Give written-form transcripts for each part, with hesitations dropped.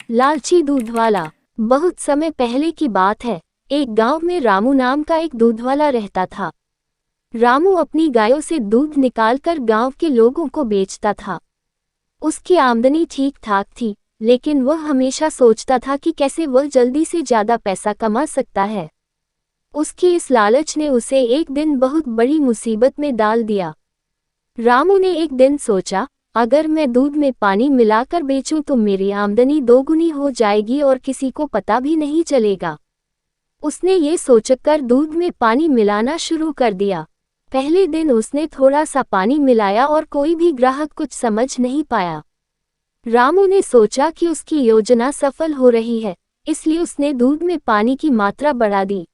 लालची दूधवाला। बहुत समय पहले की बात है। एक गांव में रामू नाम का एक दूधवाला रहता था। रामू अपनी गायों से दूध निकालकर गांव के लोगों को बेचता था। उसकी आमदनी ठीक ठाक थी, लेकिन वह हमेशा सोचता था कि कैसे वह जल्दी से ज्यादा पैसा कमा सकता है। उसकी इस लालच ने उसे एक दिन बहुत बड़ी मुसीबत में डाल दिया। रामू ने एक दिन सोचा, अगर मैं दूध में पानी मिलाकर बेचूं तो मेरी आमदनी दोगुनी हो जाएगी और किसी को पता भी नहीं चलेगा। उसने ये सोचकर दूध में पानी मिलाना शुरू कर दिया। पहले दिन उसने थोड़ा सा पानी मिलाया और कोई भी ग्राहक कुछ समझ नहीं पाया। रामू ने सोचा कि उसकी योजना सफल हो रही है, इसलिए उसने दूध में पानी की मात्रा बढ़ा दी।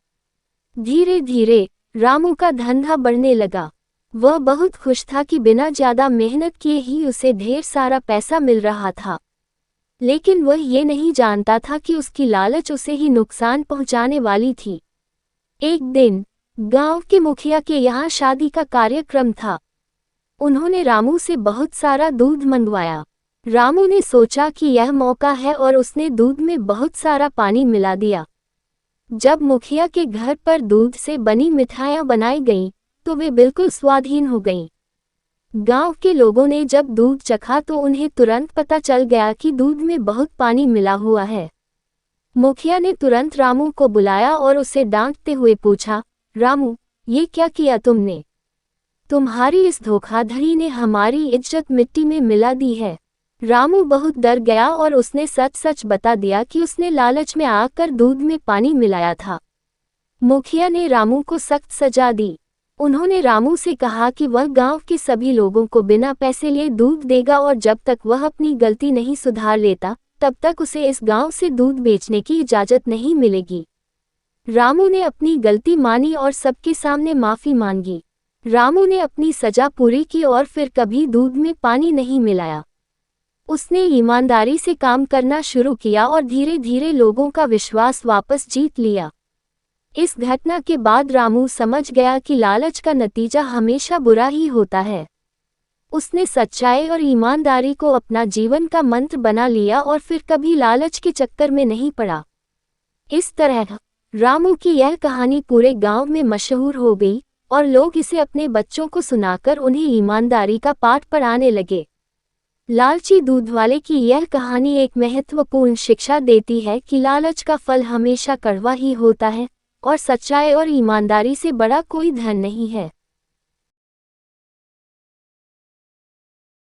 धीरे धीरे रामू का धंधा बढ़ने लगा। वह बहुत खुश था कि बिना ज्यादा मेहनत किए ही उसे ढेर सारा पैसा मिल रहा था। लेकिन वह ये नहीं जानता था कि उसकी लालच उसे ही नुकसान पहुंचाने वाली थी। एक दिन गांव के मुखिया के यहाँ शादी का कार्यक्रम था। उन्होंने रामू से बहुत सारा दूध मंगवाया। रामू ने सोचा कि यह मौका है और उसने दूध में बहुत सारा पानी मिला दिया। जब मुखिया के घर पर दूध से बनी मिठाइयाँ बनाई गईं, तो वे बिल्कुल स्वादहीन हो गईं। गांव के लोगों ने जब दूध चखा तो उन्हें तुरंत पता चल गया कि दूध में बहुत पानी मिला हुआ है। मुखिया ने तुरंत रामू को बुलाया और उसे डांटते हुए पूछा, रामू, ये क्या किया तुमने? तुम्हारी इस धोखाधड़ी ने हमारी इज्जत मिट्टी में मिला दी है। रामू बहुत डर गया और उसने सच सच बता दिया कि उसने लालच में आकर दूध में पानी मिलाया था। मुखिया ने रामू को सख्त सजा दी। उन्होंने रामू से कहा कि वह गांव के सभी लोगों को बिना पैसे लिए दूध देगा और जब तक वह अपनी गलती नहीं सुधार लेता, तब तक उसे इस गांव से दूध बेचने की इजाजत नहीं मिलेगी। रामू ने अपनी गलती मानी और सबके सामने माफी मांगी। रामू ने अपनी सजा पूरी की और फिर कभी दूध में पानी नहीं मिलाया। उसने ईमानदारी से काम करना शुरू किया और धीरे धीरे लोगों का विश्वास वापस जीत लिया। इस घटना के बाद रामू समझ गया कि लालच का नतीजा हमेशा बुरा ही होता है। उसने सच्चाई और ईमानदारी को अपना जीवन का मंत्र बना लिया और फिर कभी लालच के चक्कर में नहीं पड़ा। इस तरह रामू की यह कहानी पूरे गांव में मशहूर हो गई और लोग इसे अपने बच्चों को सुनाकर उन्हें ईमानदारी का पाठ पढ़ाने लगे। लालची दूधवाले की यह कहानी एक महत्वपूर्ण शिक्षा देती है कि लालच का फल हमेशा कड़वा ही होता है और सच्चाई और ईमानदारी से बड़ा कोई धन नहीं है।